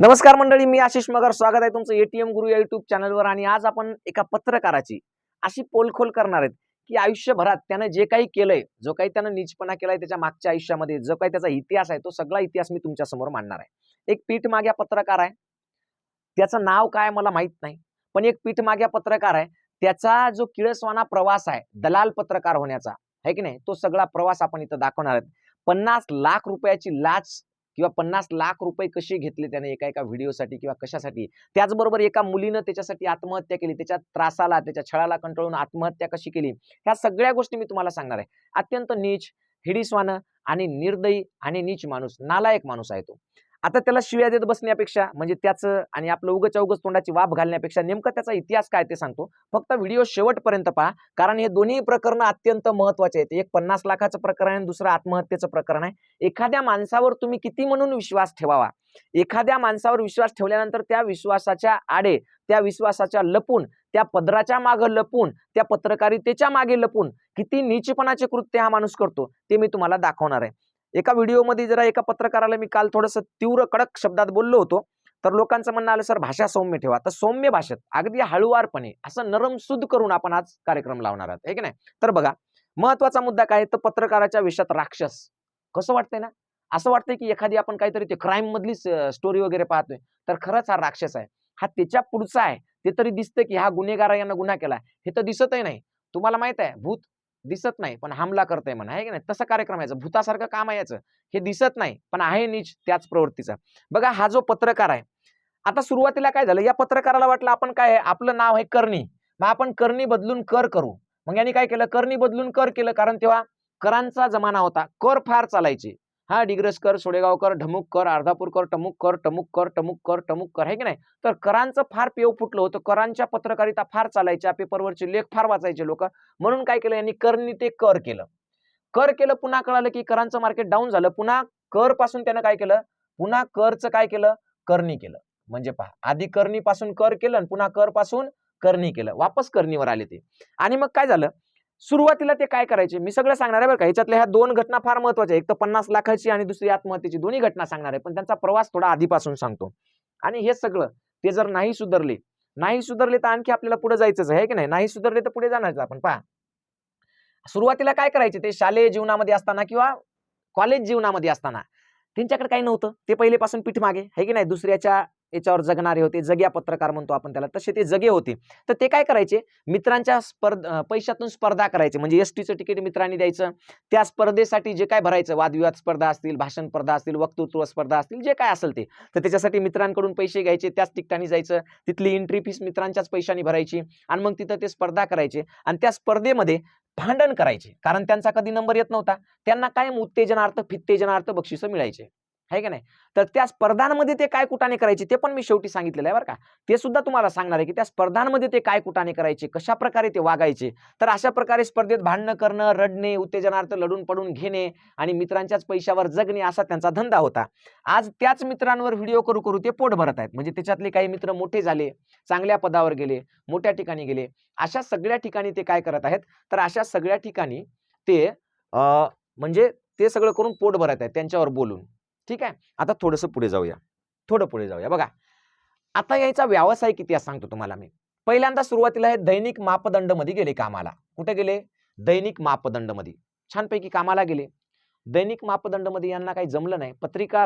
नमस्कार मंडळी, मी आशिष मगर. स्वागत आहे तुमचं एटीएम गुरु या युट्यूब चॅनलवर. आणि आज आपण एका पत्रकाराची अशी पोलखोल करणार आहेत की आयुष्यभरात त्यानं जे काही केलंय, जो काही त्यानं नीचपणा केलाय त्याच्या मागच्या आयुष्यामध्ये, जो काही त्याचा इतिहास आहे, तो सगळा इतिहास मी तुमच्या समोर मांडणार आहे. एक पीठमाग्या पत्रकार आहे, त्याचं नाव काय मला माहित नाही, पण एक पीठमाग्या पत्रकार आहे. त्याचा जो किळसवाना प्रवास आहे दलाल पत्रकार होण्याचा, आहे की नाही, तो सगळा प्रवास आपण इथं दाखवणार आहेत. 50 लाख रुपयाची लाच किंवा 50 लाख रुपये कसे घेतले त्याने एका एका व्हिडिओसाठी किंवा कशासाठी. त्याचबरोबर एका मुलीनं त्याच्यासाठी आत्महत्या केली, त्याच्या त्रासाला, त्याच्या छळाला कंटाळून आत्महत्या कशी केली, ह्या सगळ्या गोष्टी मी तुम्हाला सांगणार आहे. अत्यंत नीच, हिडीसवानं आणि निर्दयी आणि नीच माणूस, नालायक माणूस आहे तो. आता त्याला शिव्या देत बसण्यापेक्षा, म्हणजे त्याचं आणि आपलं उगाच तोंडाची वाफ घालण्यापेक्षा नेमकं त्याचा इतिहास काय ते सांगतो. फक्त व्हिडिओ शेवटपर्यंत पहा, कारण हे दोन्ही प्रकरण अत्यंत महत्वाचे आहेत. एक 50 लाखाचं प्रकरण आहे, दुसरं आत्महत्येचं प्रकरण आहे. एखाद्या माणसावर तुम्ही किती म्हणून विश्वास ठेवावा, एखाद्या माणसावर विश्वास ठेवल्यानंतर त्या विश्वासाच्या आडे, त्या विश्वासाच्या लपून, त्या पदराच्या मागे लपून, त्या पत्रकारितेच्या मागे लपून किती नीचपणाचे कृत्य हा माणूस करतो ते मी तुम्हाला दाखवणार आहे. एका व्हिडिओमध्ये जरा एका पत्रकाराला मी काल थोडंसं तीव्र कडक शब्दात बोललो होतो, तर लोकांचं म्हणणं आलं, सर भाषा सौम्य ठेवा. तर सौम्य भाषेत अगदी हळुवारपणे असं नरम सुद करून आपण आज कार्यक्रम लावणार आहोत, आहे की नाही. तर बघा, महत्वाचा मुद्दा काय, तर पत्रकाराच्या विषयात राक्षस. कसं वाटतंय ना, असं वाटतंय की एखादी आपण काहीतरी ते क्राईम मधली स्टोरी वगैरे पाहतोय, तर खरंच हा राक्षस आहे. हा त्याच्या पुढचा आहे. ते तरी दिसतंय की हा गुन्हेगार यानं गुन्हा केला, हे तर दिसतही नाही. तुम्हाला माहित आहे, भूत दिसत नाही पण हमला करतंय म्हणा, आहे की नाही. तसं कार्यक्रम याचं, भूतासारखं काम आहे याचं. हे दिसत नाही पण आहे नीच त्याच प्रवृत्तीचा. बघा, हा जो पत्रकार आहे, आता सुरुवातीला काय झालं, या पत्रकाराला वाटलं आपण काय आहे, आपलं नाव आहे करणी, मग आपण करणी बदलून कर करू. मग यांनी काय केलं, करणी बदलून कर केलं, कारण तेव्हा करांचा जमाना होता, कर फार चालायचे. हा, डिग्रसकर, सोडेगावकर, ढमुककर, अर्धापूरकर, टमुककर, टमुककर, टमुककर, टमुककर, आहे की नाही. तर करांचं फार पेव फुटलं होतं, करांच्या पत्रकारिता फार चालायच्या, पेपरवरचे लेख फार वाचायचे लोक. म्हणून काय केलं यांनी, करणी ते कर केलं. कर केलं, पुन्हा कळालं की करांचं मार्केट डाऊन झालं, पुन्हा कर पासून त्यानं काय केलं, पुन्हा करचं काय केलं, करणी केलं. म्हणजे पहा, आधी करणी पासून कर केलं, पुन्हा कर पासून करणी केलं, वापस करणीवर आले ते. आणि मग काय झालं, सुरुवातीला ते काय करायचे मी सगळं सांगणार आहे बरं का. ह्याच्यातल्या ह्या दोन घटना फार महत्वाच्या, एक तर 50 लाखाची आणि दुसरी आत्महत्येची, दोन्ही घटना सांगणार आहे, पण त्यांचा प्रवास थोडा आधीपासून सांगतो. आणि हे सगळं ते जर नाही सुधरले तर आणखी आपल्याला पुढे जायचंच आहे की नाही. नाही सुधरले तर पुढे जाणारच आपण. पहा, सुरुवातीला काय करायचे ते, शालेय जीवनामध्ये असताना किंवा कॉलेज जीवनामध्ये असताना त्यांच्याकडे काही नव्हतं, ते पहिलेपासून पीठमागे, आहे की नाही, दुसऱ्याच्या याच्यावर जगणारे होते, जग्या पत्रकार म्हणतो आपण त्याला, तसे ते जगे होते. तर ते काय करायचे, मित्रांच्या पैशातून स्पर्धा करायचे. म्हणजे एसटीचं तिकीट मित्रांनी द्यायचं, त्या स्पर्धेसाठी जे काय भरायचं, वादविवाद स्पर्धा असतील, भाषण स्पर्धा असतील, वक्तृत्व स्पर्धा असतील, जे काय असेल ते, तर त्याच्यासाठी मित्रांकडून पैसे घ्यायचे, त्याच ठिकाणी जायचं, तिथली एंट्री फीस मित्रांच्याच पैशाने भरायची, आणि मग तिथं ते स्पर्धा करायचे, आणि त्या स्पर्धेमध्ये भांडण करायचे, कारण त्यांचा कधी नंबर येत नव्हता. त्यांना कायम उत्तेजनार्थ, फित्तेजनार्थ बक्षिसं मिळायचे, आहे का नाही. तर त्या स्पर्धांमध्ये ते काय कुटाने करायचे ते पण मी शेवटी सांगितलेलं आहे बरं का. ते सुद्धा तुम्हाला सांगणार आहे की त्या स्पर्धांमध्ये ते काय कुटाने करायचे, कशा प्रकारे ते वागायचे. तर अशा प्रकारे स्पर्धेत भांडणं करणं, रडणे, उत्तेजनार्थ लढून पडून घेणे आणि मित्रांच्याच पैशावर जगणे, असा त्यांचा धंदा होता. आज त्याच मित्रांवर व्हिडिओ करू करू ते पोट भरत आहेत. म्हणजे त्याच्यातले काही मित्र मोठे झाले, चांगल्या पदावर गेले, मोठ्या ठिकाणी गेले. अशा सगळ्या ठिकाणी ते काय करत आहेत, तर अशा सगळ्या ठिकाणी ते म्हणजे ते सगळं करून पोट भरत आहेत त्यांच्यावर बोलून. ठीक आहे, आता थोडं पुढे जाऊया. बघा, आता याचा व्यवसाय किती आहे सांगतो तुम्हाला मी. पहिल्यांदा सुरुवातीला हे दैनिक मापदंड मध्ये गेले कामाला. कुठे गेले, दैनिक मापदंड मध्ये छानपैकी कामाला गेले. दैनिक मापदंड मध्ये यांना काही जमलं नाही.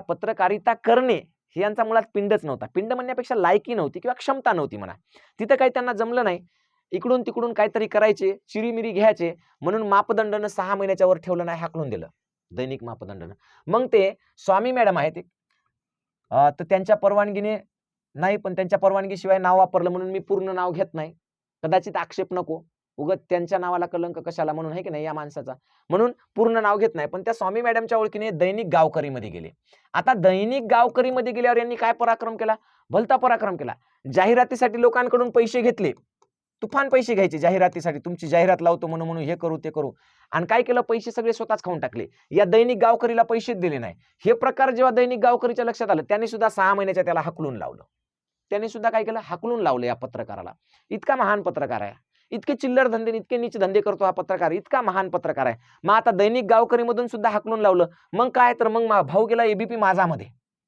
पत्रकारिता करणे हे यांचा मुळात पिंडच नव्हता. पिंड म्हणण्यापेक्षा लायकी नव्हती किंवा क्षमता नव्हती म्हणा. तिथं काही त्यांना जमलं नाही. इकडून तिकडून काहीतरी करायचे, चिरीमिरी घ्यायचे, म्हणून मापदंडनं 6 महिन्याच्या वर ठेवलं नाही, हाकलून दिलं दैनिक मापदंडनं. मग ते स्वामी मॅडम आहेत, तर त्यांच्या परवानगीने नाही, पण त्यांच्या परवानगीशिवाय नाव वापरलं म्हणून मी पूर्ण नाव घेत नाही, कदाचित आक्षेप नको, उगत त्यांच्या नावाला कलंक कशाला म्हणून, आहे की नाही, या माणसाचा, म्हणून पूर्ण नाव घेत नाही. पण त्या स्वामी मॅडमच्या ओळखीने दैनिक गावकरीमध्ये गेले. आता दैनिक गावकरीमध्ये गेल्यावर यांनी काय पराक्रम केला, भलता पराक्रम केला. जाहिरातीसाठी लोकांकडून पैसे घेतले, तुफान पैसे घ्यायचे जाहिरातीसाठी, तुमची जाहिरात लावतो म्हणून म्हणून हे करू ते करू, आणि काय केलं, पैसे सगळे स्वतःच खाऊन टाकले. या दैनिक गावकरीला पैसेच दिले नाही. हे प्रकार जेव्हा दैनिक गावकरीच्या लक्षात आलं, त्यांनी सुद्धा 6 महिन्याच्या त्याला हकलून लावलं. त्यांनी सुद्धा काय केलं, हकलून लावलं या पत्रकाराला. इतका महान पत्रकार आहे, इतके चिल्लर धंदे, इतके नीच धंदे करतो हा पत्रकार, इतका महान पत्रकार आहे. मग आता दैनिक गावकरी मधून सुद्धा हकलून लावलं. मग काय, तर मग भाऊ गेला एबीपी माझामध्ये.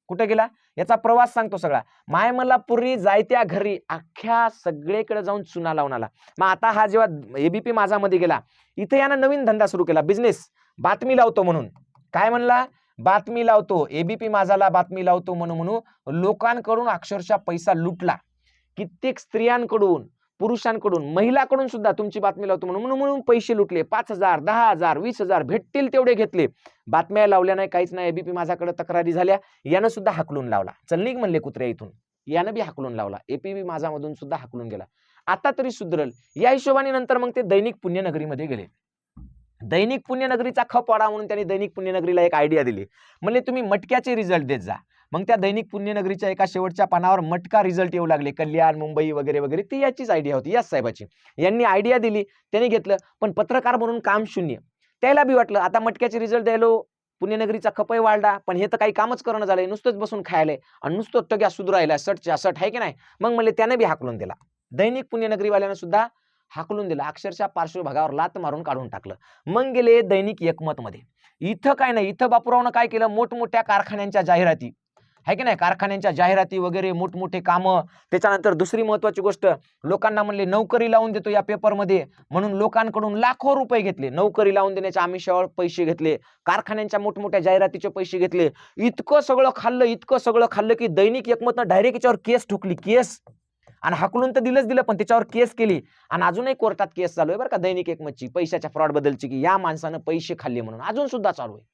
कुठे गेला याचा प्रवास सांगतो सगळा. माय मला पुरी जायत्या घरी अख्ख्या सगळीकडे जाऊन चुना लावून आला. मग आता हा जेव्हा एबीपी माझा मध्ये गेला, इथे यानं नवीन धंदा सुरू केला, बिझनेस, बातमी लावतो म्हणून. काय म्हणला? बातमी लावतो, एबीपी माझाला बातमी लावतो म्हणून लोकांकडून अक्षरशः पैसा लुटला. कित्येक स्त्रियांकडून, पुरुषांकडून, महिलांकडून सुद्धा तुमची बातमी लावतो म्हणून पैसे लुटले. 5,000, 10,000, 20,000 भेटतील तेवढे घेतले. बातम्या लावल्या नाही, काहीच नाही. एबीपी माझ्याकडे तक्रारी झाल्या, यानं सुद्धा हाकलून लावला. चल निघ म्हणले कुत्र्या इथून, यानं बी हाकलून लावला. एबीपी माझामधून सुद्धा हाकलून गेला. आता तरी सुधरल या हिशोबाने नंतर मग ते दैनिक पुण्यनगरीमध्ये गेले. दैनिक पुण्यनगरीचा खप वाढा म्हणून त्यांनी दैनिक पुण्यनगरीला एक आयडिया दिली. म्हणले तुम्ही मटक्याचे रिझल्ट देत जा. मग त्या दैनिक पुण्यनगरीच्या एका शेवटच्या पानावर मटका रिझल्ट येऊ लागले, कल्याण, मुंबई वगैरे वगैरे. ती याचीच आयडिया होती, याच साहेबाची. यांनी आयडिया दिली, त्यांनी घेतलं. पण पत्रकार म्हणून काम शून्य. त्याला बी वाटलं आता मटक्याचे रिझल्ट द्यायलो, पुण्यनगरीचा खपही वाढला, पण हे तर काही कामच करणं झालंय, नुसतंच बसून खायलंय आणि नुसतं टग्या सुधरायला, सटच्या सट आहे की नाही. मग म्हणले त्याने बी हाकलून दिला. दैनिक पुण्यनगरीवाल्यानं सुद्धा हाकलून दिला, अक्षरशः पार्श्वभागावर लात मारून काढून टाकलं. मग गेले दैनिक एकमत मध्ये. इथं काय नाही, इथं बापूरावनं काय केलं, मोठमोठ्या कारखान्यांच्या जाहिराती आहे की नाही, कारखान्यांच्या जाहिराती वगैरे, मोठमोठे कामं. त्याच्यानंतर दुसरी महत्वाची गोष्ट, लोकांना म्हणले नोकरी लावून देतो या पेपरमध्ये म्हणून लोकांकडून लाखो रुपये घेतले. नोकरी लावून देण्याच्या आमिषावर पैसे घेतले, कारखान्यांच्या मोठमोठ्या जाहिरातीचे पैसे घेतले. इतकं सगळं खाल्लं की दैनिक एकमतनं डायरेक्ट याच्यावर केस ठोकली, केस. आणि हाकलून तर दिलं, पण त्याच्यावर केस केली. आणि अजूनही कोर्टात केस चालू आहे बरं का दैनिक एकमतची, पैशाच्या फ्रॉड बद्दलची, की या माणसानं पैसे खाल्ले म्हणून अजून सुद्धा चालू आहे.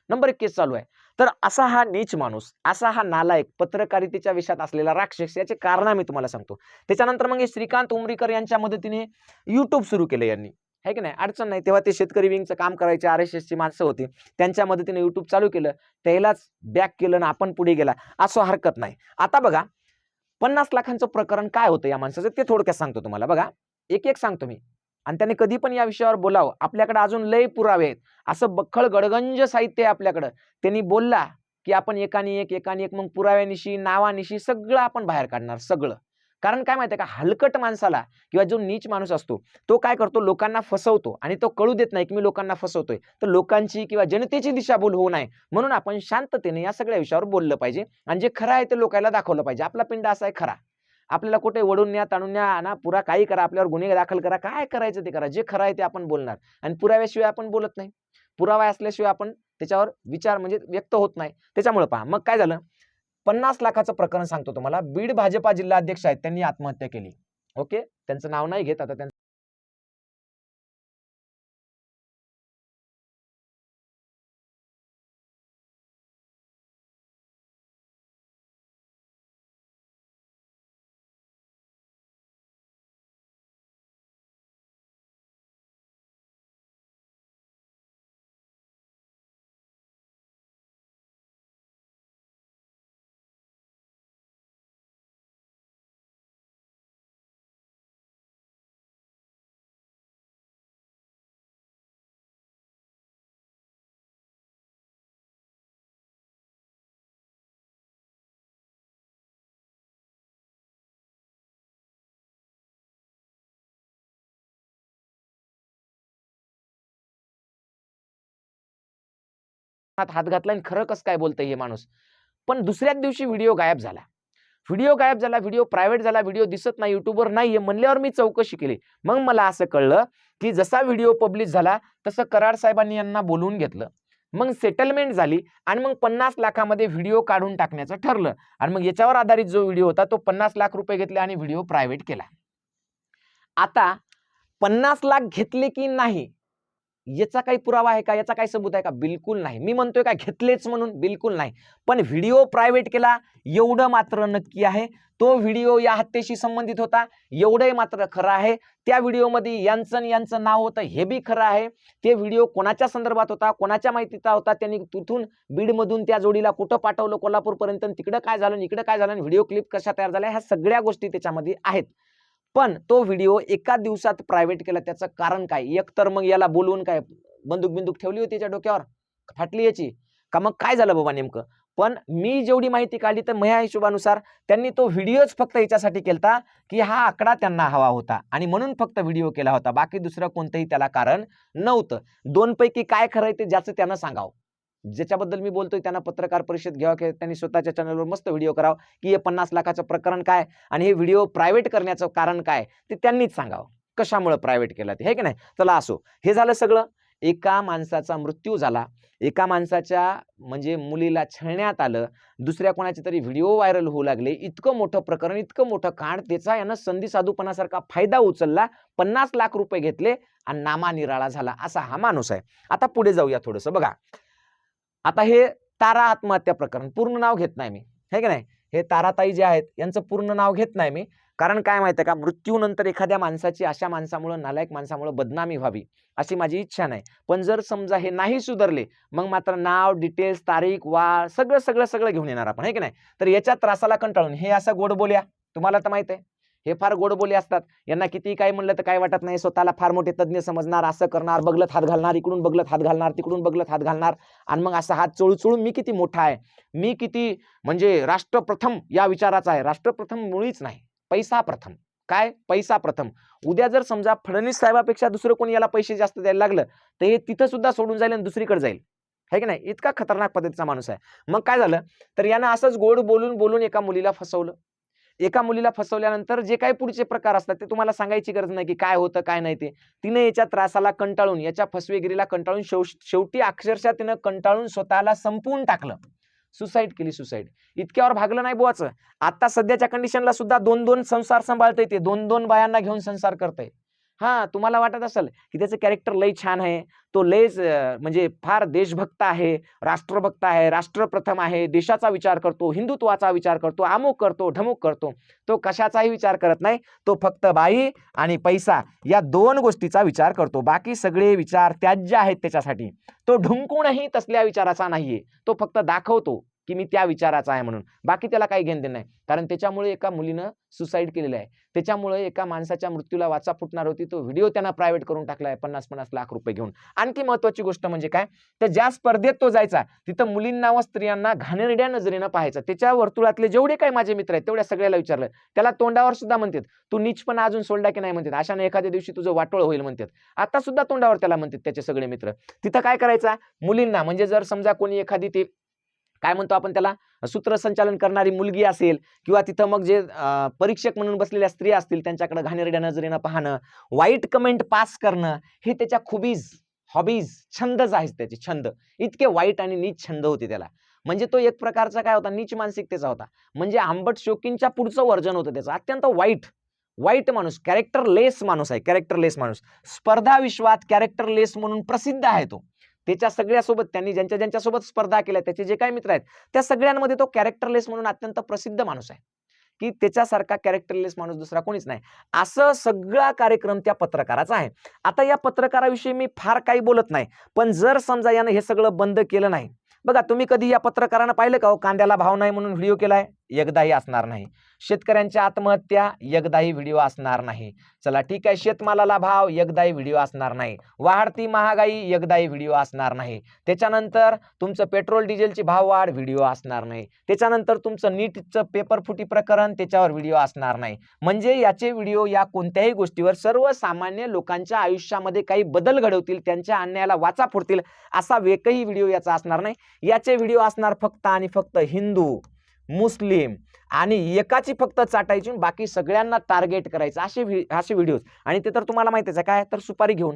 नंबर 1 केस चालू आहे. तर असा हा नीच माणूस, असा हा नालायक, पत्रकारितेच्या विषयात असलेला राक्षस, याचे कारण मी तुम्हाला सांगतो. त्याच्यानंतर मग श्रीकांत उमरीकर यांच्या मदतीने युट्यूब सुरू केलं यांनी, आहे की नाही, अडचण नाही. तेव्हा ते शेतकरी विंगचं काम करायचे, RSSची माणसं होती, त्यांच्या मदतीने युट्यूब चालू केलं. त्यालाच बॅक केलं ना आपण पुढे गेला, असं हरकत नाही. आता बघा 50 लाखांचं प्रकरण काय होतं या माणसाचं ते थोडक्यात सांगतो तुम्हाला. बघा एक सांगतो मी, आणि त्याने कधी पण या विषयावर बोलावं. आपल्याकडे अजून लय पुरावे आहेत, असं बख्खळ गडगंज साहित्य आहे आपल्याकडं. त्यांनी बोलला की आपण एकाने एक मग पुराव्यानिशी, नावानिशी सगळं आपण बाहेर काढणार, सगळं. कारण काय माहितीये का, हलकट माणसाला किंवा जो नीच माणूस असतो तो काय करतो, लोकांना फसवतो आणि तो कळू देत नाही की मी लोकांना फसवतोय. तर लोकांची किंवा जनतेची दिशाभूल होऊ नये म्हणून आपण शांततेने या सगळ्या विषयावर बोललं पाहिजे आणि जे खरं आहे ते लोकांना दाखवलं पाहिजे. आपला पिंड असा आहे खरा, आपल्याला कुठे वडून न्या, ताणून न्या ना, पुरा काही करा, आपल्यावर गुन्हे दाखल करा, काय करायचं ते करा. जे खरं आहे ते आपण बोलणार आणि पुराव्याशिवाय आपण बोलत नाही. पुरावा असल्याशिवाय आपण त्याच्यावर विचार म्हणजे व्यक्त होत नाही. त्याच्यामुळे पहा मग काय झालं, 50 लाखाचं प्रकरण सांगतो तुम्हाला. बीड भाजपा जिल्हाध्यक्ष आहेत, त्यांनी आत्महत्या केली. ओके, त्यांचं नाव नाही घेत आता. हात घातला आणि खरं कसं काय बोलतंय हे माणूस. पण दुसऱ्याच दिवशी व्हिडिओ गायब झाला. व्हिडिओ प्रायव्हेट झाला, व्हिडिओ दिसत नाही, युट्यूबवर नाहीये म्हणल्यावर मी चौकशी केली. मग मला असं कळलं की जसा व्हिडिओ पब्लिश झाला तसं कराड साहेबांनी यांना बोलवून घेतलं. मग सेटलमेंट झाली आणि मग 50 लाखामध्ये व्हिडिओ काढून टाकण्याचं ठरलं. आणि मग याच्यावर आधारित जो व्हिडिओ होता तो 50 लाख रुपये घेतले आणि व्हिडिओ प्रायव्हेट केला. आता 50 लाख घेतले की नाही याचा काही पुरावा आहे का, याचा काही सबूत आहे का? बिलकुल नाही. मी म्हणतोय का घेतलेच म्हणून? बिलकुल नाही. पण व्हिडिओ प्रायव्हेट केला एवढं मात्र नक्की आहे. तो व्हिडिओ या हत्येशी संबंधित होता एवढंही मात्र खरं आहे. त्या व्हिडिओमध्ये यांचं नाव होतं हे बी खरं आहे. ते व्हिडिओ कोणाच्या संदर्भात होता, कोणाच्या माहितीचा होता, त्यांनी तिथून बीडमधून त्या जोडीला कुठं पाठवलं कोल्हापूरपर्यंत, तिकडं काय झालं, इकडं काय झालं, व्हिडिओ क्लिप कशा तयार झाल्या, ह्या सगळ्या गोष्टी त्याच्यामध्ये आहेत. पण तो व्हिडिओ एका दिवसात प्रायव्हेट केला, त्याचं कारण काय? एक तर मग याला बोलवून काय बंदूक ठेवली होती त्याच्या डोक्यावर, फाटली याची का, मग काय झालं बाबा नेमकं? पण मी जेवढी माहिती काढली तर माझ्या हिशोबानुसार त्यांनी तो व्हिडिओच फक्त याच्यासाठी केलता की हा आकडा त्यांना हवा होता आणि म्हणून फक्त व्हिडिओ केला होता. बाकी दुसरं कोणतंही त्याला कारण नव्हतं. दोन पैकी काय खरंय ते ज्याचं त्यानं सांगावं. ज्याच्याबद्दल मी बोलतोय त्यांना पत्रकार परिषद घ्यावं, की त्यांनी स्वतःच्या चॅनलवर मस्त व्हिडिओ करावं, की हे 50 लाखाचं प्रकरण काय आणि हे व्हिडिओ प्रायव्हेट करण्याचं कारण काय ते त्यांनीच सांगावं. कशामुळे प्रायव्हेट केला ते, हे की नाही. चला असो, हे झालं सगळं. एका माणसाचा मृत्यू झाला, एका माणसाच्या म्हणजे मुलीला छळण्यात आलं, दुसऱ्या कोणाचे तरी व्हिडिओ व्हायरल होऊ लागले, इतकं मोठं प्रकरण, इतकं मोठं कांड, त्याचा यानं संधी साधूपणासारखा फायदा उचलला, 50 लाख रुपये घेतले आणि नामानिराळा झाला, असा हा माणूस आहे. आता पुढे जाऊया थोडंसं. बघा, आता हे तारा आत्महत्या प्रकरण, पूर्ण नाव घेत नाही मी, हे की नाही. हे ताराताई जे आहेत यांचं पूर्ण नाव घेत नाही मी, कारण काय माहिती आहे का, मृत्यूनंतर एखाद्या माणसाची अशा माणसामुळे, नालायक माणसामुळे बदनामी व्हावी अशी माझी इच्छा नाही. पण जर समजा हे नाही सुधारले, मग मात्र नाव, डिटेल्स, तारीख, वार सगळं सगळं सगळं घेऊन येणार आपण, हे की नाही. तर याच्या त्रासाला कंटाळून हे असं गोडबोल्या, तुम्हाला तर माहित आहे हे फार गोडबोले असतात. यांना किती काय म्हणलं तर काय वाटत नाही, स्वतःला फार मोठे तज्ञ समजणार, असं करणार, बगलत हात घालणार, इकडून बगलत हात घालणार, तिकडून बगलत हात घालणार, आणि मग असा हात चोळू चोळून मी किती मोठा आहे, मी किती म्हणजे राष्ट्रप्रथम या विचाराचा आहे. राष्ट्रप्रथम मुळीच नाही, पैसा प्रथम. काय, पैसा प्रथम. उद्या जर समजा फडणवीस साहेबापेक्षा दुसरं कोणी याला पैसे जास्त द्यायला लागलं तर हे तिथं सुद्धा सोडून जाईल आणि दुसरीकडे जाईल, है की नाही. इतका खतरनाक पद्धतीचा माणूस आहे. मग काय झालं, तर यानं असंच गोड बोलून बोलून एका मुलीला फसवलं. एका मुलीला फसवल्यानंतर जे काही पुढचे प्रकार असतात ते तुम्हाला सांगायची गरज नाही की काय होतं काय नाही ते. तिने याच्या त्रासाला कंटाळून, याच्या फसवेगिरीला कंटाळून शेवटी अक्षरशः तिनं कंटाळून स्वतःला संपवून टाकलं, सुसाईड केली. सुसाईड इतक्यावर भागलं नाही बुवाचं. आता सध्याच्या कंडिशनला सुद्धा 2-2 संसार सांभाळतंय ते, 2-2 बायांना घेऊन संसार करतंय. हा, तुम्हाला वाटत असेल की त्याचं कॅरेक्टर लय छान आहे, तो लयच म्हणजे फार देशभक्त आहे, राष्ट्रभक्त आहे, राष्ट्रप्रथम आहे, देशाचा विचार करतो, हिंदुत्वाचा विचार करतो, अमुक करतो, ढमुक करतो. तो कशाचाही विचार करत नाही. तो फक्त बाई आणि पैसा या 2 गोष्टीचा विचार करतो. बाकी सगळे विचार त्याज्य आहेत त्याच्यासाठी. तो ढुंकूनही तसल्या विचाराचा नाहीये. तो फक्त दाखवतो की मी त्या विचाराचा आहे म्हणून. बाकी त्याला काही घेणं देणं नाही. कारण त्याच्यामुळे एका मुलीनं सुसाईड केलेलं आहे. त्याच्यामुळे एका माणसाच्या मृत्यूला वाचा फुटणार होती. तो व्हिडिओ त्यांना प्रायव्हेट करून टाकलाय 50-50 लाख रुपये घेऊन. आणखी महत्वाची गोष्ट म्हणजे काय, तर ज्या स्पर्धेत तो जायचा तिथं मुलींना व स्त्रियांना घाणेरड्या नजरेनं पाहायचा. त्याच्या वर्तुळातले जेवढे काही माझे मित्र आहेत तेवढ्या सगळ्याला विचारलं, त्याला तोंडावर सुद्धा म्हणतात तू नीचपणा अजून सोडला की नाही म्हणतात, अशाने एखाद्या दिवशी तुझं वाटोळ होईल म्हणतात. आता सुद्धा तोंडावर त्याला म्हणतात त्याचे सगळे मित्र. तिथं काय करायचा, मुलींना म्हणजे जर समजा कोणी एखादी ती काय म्हणतो आपण त्याला, सूत्रसंचालन करणारी मुलगी असेल किंवा तिथं मग जे परीक्षक म्हणून बसलेल्या स्त्रिया असतील त्यांच्याकडे घाणेरड्या नजरेनं पाहणं, वाईट कमेंट पास करणं, हे त्याच्या खुबीज, हॉबीज, छंदच आहेत त्याचे छंद. इतके वाईट आणि नीच छंद होते त्याला. म्हणजे तो एक प्रकारचा काय होता, नीच मानसिकतेचा होता. म्हणजे आंबट शोकींच्या पुढचं वर्जन होतं त्याचं. अत्यंत वाईट वाईट माणूस, कॅरेक्टरलेस माणूस आहे, कॅरेक्टरलेस माणूस. स्पर्धा विश्वात कॅरेक्टरलेस म्हणून प्रसिद्ध आहे तो. त्याच्या सगळ्यासोबत त्यांनी ज्यांच्यासोबत स्पर्धा केल्या, त्याचे जे काही मित्र आहेत त्या सगळ्यांमध्ये तो कॅरेक्टरलेस म्हणून अत्यंत प्रसिद्ध माणूस आहे, की त्याच्यासारखा कॅरेक्टरलेस माणूस दुसरा कोणीच नाही. असं सगळा कार्यक्रम त्या पत्रकाराचा आहे. आता या पत्रकाराविषयी मी फार काही बोलत नाही, पण जर समजा यानं हे सगळं बंद केलं नाही, बघा तुम्ही कधी या पत्रकारानं पाहिलं का हो, कांद्याला भाव नाही म्हणून व्हिडिओ केलाय? एकदाही असणार नाही. शेतकऱ्यांच्या आत्महत्या, एकदाही व्हिडिओ असणार नाही. चला ठीक आहे, शेतमालाला भाव, एकदाही व्हिडिओ असणार नाही. वाढती महागाई, एकदाही व्हिडिओ असणार नाही. त्याच्यानंतर तुमचं पेट्रोल डिझेलची भाव वाढ, व्हिडिओ असणार नाही. त्याच्यानंतर तुमचं नीटचं पेपर फुटी प्रकरण, त्याच्यावर व्हिडिओ असणार नाही. म्हणजे याचे व्हिडिओ या कोणत्याही गोष्टीवर सर्वसामान्य लोकांच्या आयुष्यामध्ये काही बदल घडवतील, त्यांच्या अन्यायाला वाचा फोडतील असा एकही व्हिडिओ याचा असणार नाही. याचे व्हिडिओ असणार फक्त आणि फक्त हिंदू, मुस्लिम आणि एकाची फक्त चाटायची, बाकी सगळ्यांना टार्गेट करायचं, असे व्हिडिओज. आणि ते तर तुम्हाला माहितीच आहे काय, तर सुपारी घेऊन.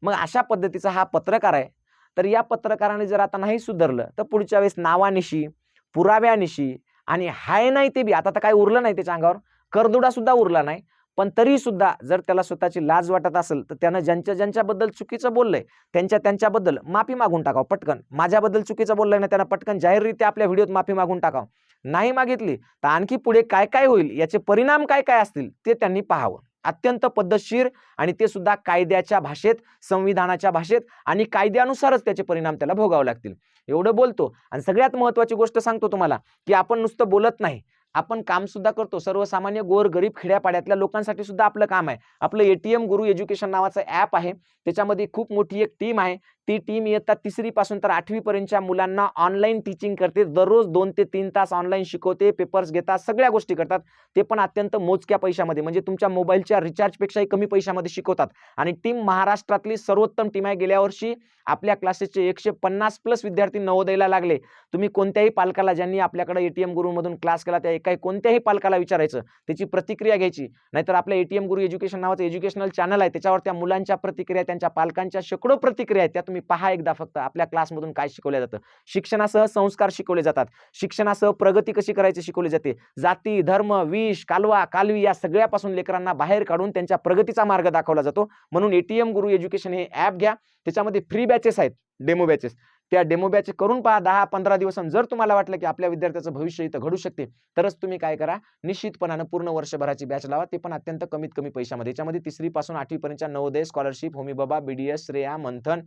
मग अशा पद्धतीचा हा पत्रकार आहे. तर या पत्रकाराने जर आता नाही सुधारलं तर पुढच्या वेळेस नावानिशी, पुराव्यानिशी आणि हाय नाही ते बी, आता तर काय उरलं नाही त्याच्या अंगावर, करदुडा सुद्धा उरला नाही, पण तरी सुद्धा जर त्याला स्वतःची लाज वाटत असेल तर त्यानं ज्यांच्याबद्दल चुकीचं बोललंय त्यांच्याबद्दल माफी मागून टाकावं पटकन. माझ्याबद्दल चुकीचं बोललंय ना, त्यानं पटकन जाहीररित्या आपल्या व्हिडिओत माफी मागून टाकावं. नाही मागितली तर आणखी पुढे काय काय होईल, याचे परिणाम काय काय असतील ते त्यांनी पाहावं. अत्यंत पद्धतशीर, आणि ते सुद्धा कायद्याच्या भाषेत, संविधानाच्या भाषेत, आणि कायद्यानुसारच त्याचे परिणाम त्याला भोगावे लागतील. एवढं बोलतो. आणि सगळ्यात महत्त्वाची गोष्ट सांगतो तुम्हाला, की आपण नुसतं बोलत नाही, आपण काम सुद्धा करतो. सर्वसामान्य गोरगरीब खेड्यापाड्यातल्या लोकांसाठी सुद्धा आपलं काम आहे. आपलं ATM गुरु एज्युकेशन नावाचं ॲप आहे, त्याच्यामध्ये खूप मोठी एक टीम आहे. ती टीम इयत्ता 3री पासून तर 8वी पर्यंतच्या मुलांना ऑनलाईन टीचिंग करते. दररोज 2 ते 3 तास ऑनलाईन शिकवते, पेपर्स घेतात, सगळ्या गोष्टी करतात. ते पण अत्यंत मोजक्या पैशामध्ये, म्हणजे तुमच्या मोबाईलच्या रिचार्जपेक्षाही कमी पैशामध्ये शिकवतात. आणि टीम महाराष्ट्रातली सर्वोत्तम टीम आहे. गेल्या वर्षी आपल्या क्लासेसचे 150+ विद्यार्थी नवोदयला लागले. तुम्ही कोणत्याही पालकाला, ज्यांनी आपल्याकडे एटीएम गुरुमधून क्लास केला, त्या एकाही कोणत्याही पालकाला विचारायचं, त्याची प्रतिक्रिया घ्यायची. नाहीतर आपल्या एटीएम गुरु एज्युकेशन नावाचं एज्युकेशनल चॅनल आहे, त्याच्यावर त्या मुलांच्या प्रतिक्रिया, त्यांच्या पालकांच्या शेकडो प्रतिक्रिया आहेत, त्या तुम्ही पहा एकदा फक्त. आपल्या क्लासमधून काय शिकवलं जातं. शिक्षणासह संस्कार शिकवले जातात. शिक्षणासह प्रगती कशी करायची शिकवली जाते. जाती, धर्म, विष, कालवा, कालवी या सगळ्यापासून लेकरांना बाहेर काढून त्यांच्या प्रगतीचा मार्ग दाखवला जातो. म्हणून एटीएम गुरु एज्युकेशन हे ॲप घ्या. त्याच्यामध्ये फ्री बॅचेस आहेत, डेमो बॅचेस. त्या डेमो बॅच करून पहा 10-15 दिवस. जर तुम्हाला वाटलं की आपल्या विद्यार्थ्याचं भविष्य इथं घडू शकते, तरच तुम्ही काय करा, निश्चितपणानं पूर्ण वर्षभराची बॅच लावा, ते पण अत्यंत कमीत कमी पैशामध्ये. याच्यामध्ये 3री पासून 8वी पर्यंतच्या नवोदय, स्कॉलरशिप, होमी बाबा, BDS, श्रेया, मंथन,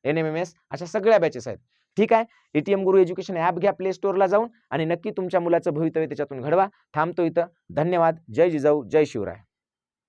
NMMS अशा सगळ्या बॅचेस आहेत. ठीक आहे. एटीएम गुरु एज्युकेशन ॲप घ्या प्ले स्टोअरला जाऊन आणि नक्की तुमच्या मुलाचं भवितव्य त्याच्यातून घडवा. थांबतो इथं. धन्यवाद. जय जिजाऊ, जय शिवराय.